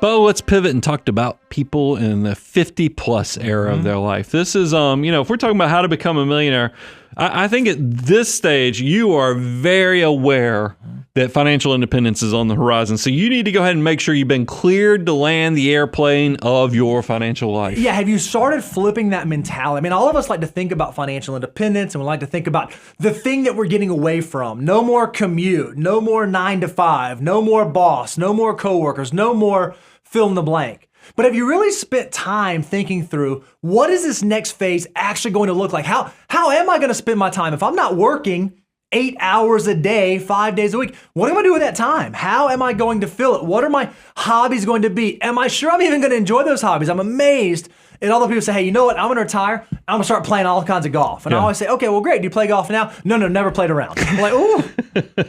Bo, let's pivot and talk about people in the 50-plus era of their life. This is, if we're talking about how to become a millionaire, I think at this stage, you are very aware that financial independence is on the horizon. So you need to go ahead and make sure you've been cleared to land the airplane of your financial life. Yeah, have you started flipping that mentality? I mean, all of us like to think about financial independence, and we like to think about the thing that we're getting away from. No more commute, no more 9 to 5, no more boss, no more coworkers, no more fill in the blank. But have you really spent time thinking through what is this next phase actually going to look like? How am I going to spend my time? If I'm not working 8 hours a day, 5 days a week, what am I going to do with that time? How am I going to fill it? What are my hobbies going to be? Am I sure I'm even going to enjoy those hobbies? I'm amazed at all the people say, hey, you know what? I'm going to retire. I'm going to start playing all kinds of golf. And I always say, okay, well, great. Do you play golf now? No, never played around. I'm like, ooh,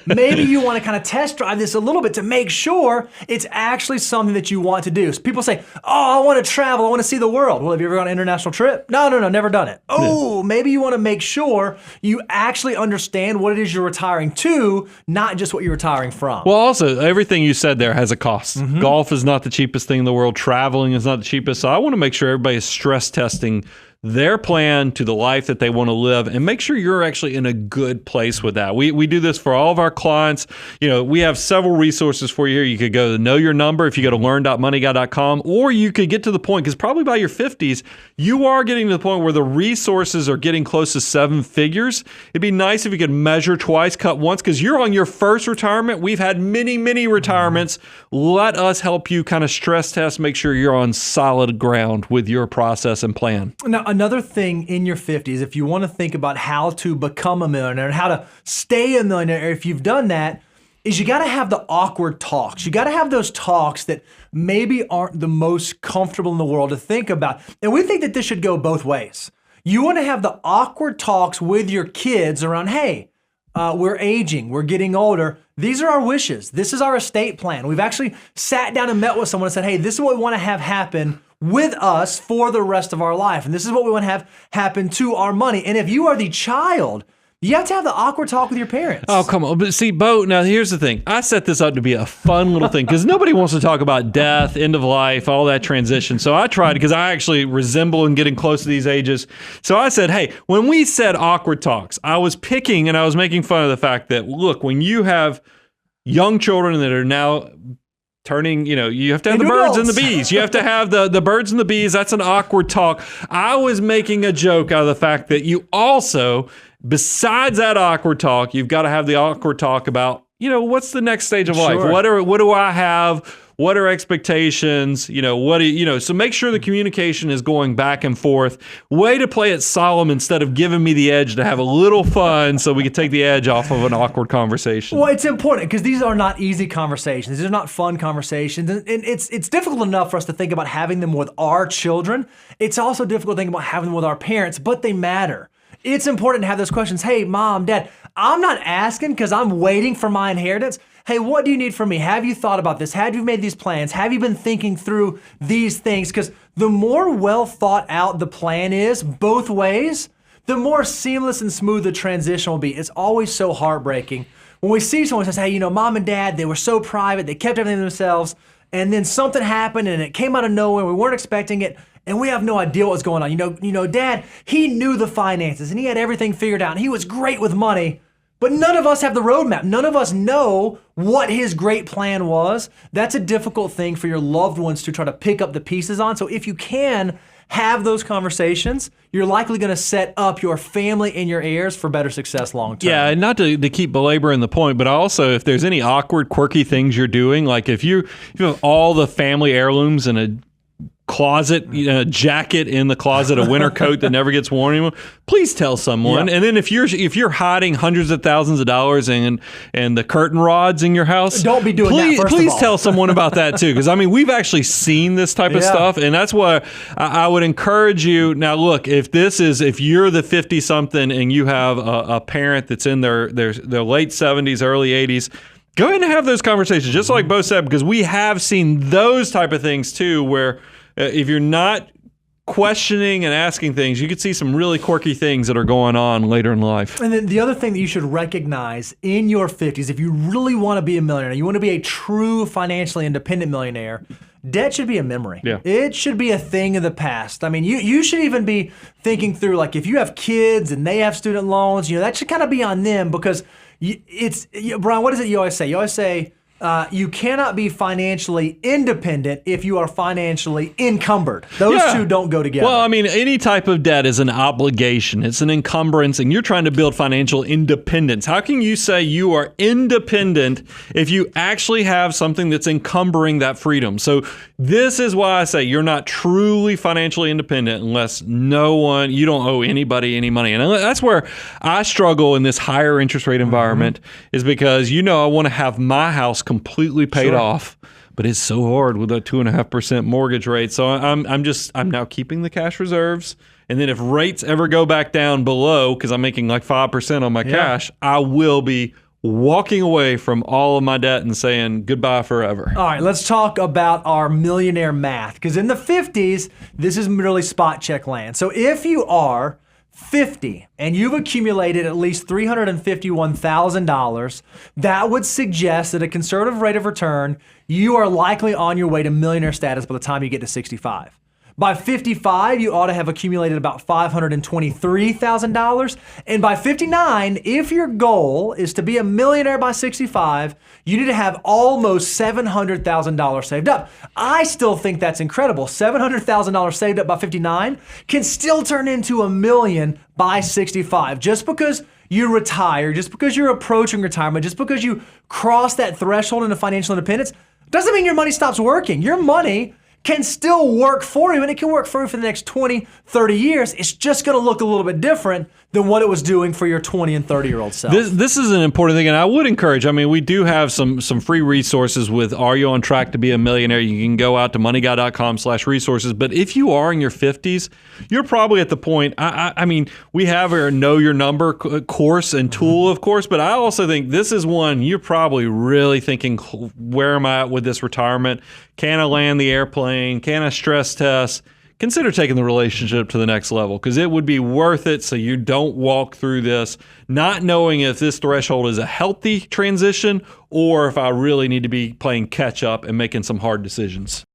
maybe you want to kind of test drive this a little bit to make sure it's actually something that you want to do. So people say, oh, I want to travel. I want to see the world. Well, have you ever gone on an international trip? No, never done it. Oh, maybe you want to make sure you actually understand what it is you're retiring to, not just what you're retiring from. Well, also, everything you said there has a cost. Golf is not the cheapest thing in the world. Traveling is not the cheapest. So I want to make sure everybody is stress testing their plan to the life that they want to live and make sure you're actually in a good place with that. We do this for all of our clients. We have several resources for you here. You could go to Know Your Number if you go to learn.moneyguy.com, or you could get to the point, because probably by your 50s, you are getting to the point where the resources are getting close to 7 figures. It'd be nice if you could measure twice, cut once, because you're on your first retirement. We've had many retirements. Let us help you kind of stress test, make sure you're on solid ground with your process and plan. Now, another thing in your 50s, if you want to think about how to become a millionaire and how to stay a millionaire, if you've done that, is you got to have the awkward talks. You got to have those talks that maybe aren't the most comfortable in the world to think about. And we think that this should go both ways. You want to have the awkward talks with your kids around, hey, we're aging, we're getting older. These are our wishes. This is our estate plan. We've actually sat down and met with someone and said, hey, this is what we want to have happen with us for the rest of our life. And this is what we want to have happen to our money. And if you are the child, you have to have the awkward talk with your parents. Oh, come on. But see, Bo, now here's the thing. I set this up to be a fun little thing because nobody wants to talk about death, end of life, all that transition. So I tried, because I actually resemble in getting close to these ages. So I said, hey, when we said awkward talks, I was picking and I was making fun of the fact that, look, when you have young children that are now turning, you have to have the birds and the bees. You have to have the birds and the bees. That's an awkward talk. I was making a joke out of the fact that you also, besides that awkward talk, you've got to have the awkward talk about, what's the next stage of life? What do I have? What are expectations? So make sure the communication is going back and forth. Way to play it solemn instead of giving me the edge to have a little fun so we can take the edge off of an awkward conversation. Well, it's important because these are not easy conversations. These are not fun conversations. And it's difficult enough for us to think about having them with our children. It's also difficult to think about having them with our parents, but they matter. It's important to have those questions. Hey, mom, dad, I'm not asking because I'm waiting for my inheritance. Hey, what do you need from me? Have you thought about this? Have you made these plans? Have you been thinking through these things? Because the more well thought out the plan is, both ways, the more seamless and smooth the transition will be. It's always so heartbreaking when we see someone who says, hey, mom and dad, they were so private, they kept everything to themselves, and then something happened and it came out of nowhere, we weren't expecting it, and we have no idea what was going on. Dad, he knew the finances and he had everything figured out and he was great with money, but none of us have the roadmap. None of us know what his great plan was. That's a difficult thing for your loved ones to try to pick up the pieces on. So if you can have those conversations, you're likely going to set up your family and your heirs for better success long term. Yeah, and not to keep belaboring the point, but also if there's any awkward, quirky things you're doing, like if you have all the family heirlooms in a closet, jacket in the closet, a winter coat that never gets worn anymore, please tell someone. Yeah. And then if you're hiding hundreds of thousands of dollars and the curtain rods in your house, don't be doing that. Please tell someone about that too, because we've actually seen this type of stuff, and that's why I would encourage you. Now, look, if you're the 50 something and you have a parent that's in their late 70s, early 80s. Go ahead and have those conversations, just like Bo said, because we have seen those type of things too, where if you're not questioning and asking things, you could see some really quirky things that are going on later in life. And then the other thing that you should recognize in your 50s, if you really want to be a millionaire, you want to be a true financially independent millionaire, debt should be a memory. Yeah. It should be a thing of the past. I mean, you should even be thinking through, like, if you have kids and they have student loans, that should kind of be on them, because Brian, what is it you always say? You always say, you cannot be financially independent if you are financially encumbered. Those two don't go together. Well, I mean, any type of debt is an obligation. It's an encumbrance, and you're trying to build financial independence. How can you say you are independent if you actually have something that's encumbering that freedom? So this is why I say you're not truly financially independent unless you don't owe anybody any money. And that's where I struggle in this higher interest rate environment, is because, I want to have my house completely paid off, but it's so hard with a 2.5% mortgage rate. So I'm now keeping the cash reserves. And then if rates ever go back down below, because I'm making like 5% on my cash, I will be walking away from all of my debt and saying goodbye forever. All right, let's talk about our millionaire math, because in the 50s, this is really spot check land. So if you are 50 and you've accumulated at least $351,000, that would suggest that a conservative rate of return, you are likely on your way to millionaire status by the time you get to 65. By 55, you ought to have accumulated about $523,000. And by 59, if your goal is to be a millionaire by 65, you need to have almost $700,000 saved up. I still think that's incredible. $700,000 saved up by 59 can still turn into $1 million by 65. Just because you retire, just because you're approaching retirement, just because you cross that threshold into financial independence, doesn't mean your money stops working. Your money can still work for you, and it can work for you for the next 20, 30 years. It's just going to look a little bit different than what it was doing for your 20 and 30-year-old self. This is an important thing, and I would encourage, we do have some free resources with Are You on Track to Be a Millionaire? You can go out to moneyguy.com/resources, but if you are in your 50s, you're probably at the point, we have our Know Your Number course and tool, of course, but I also think this is one you're probably really thinking, where am I at with this retirement? Can I land the airplane? Can I stress test? Consider taking the relationship to the next level, because it would be worth it so you don't walk through this not knowing if this threshold is a healthy transition or if I really need to be playing catch up and making some hard decisions.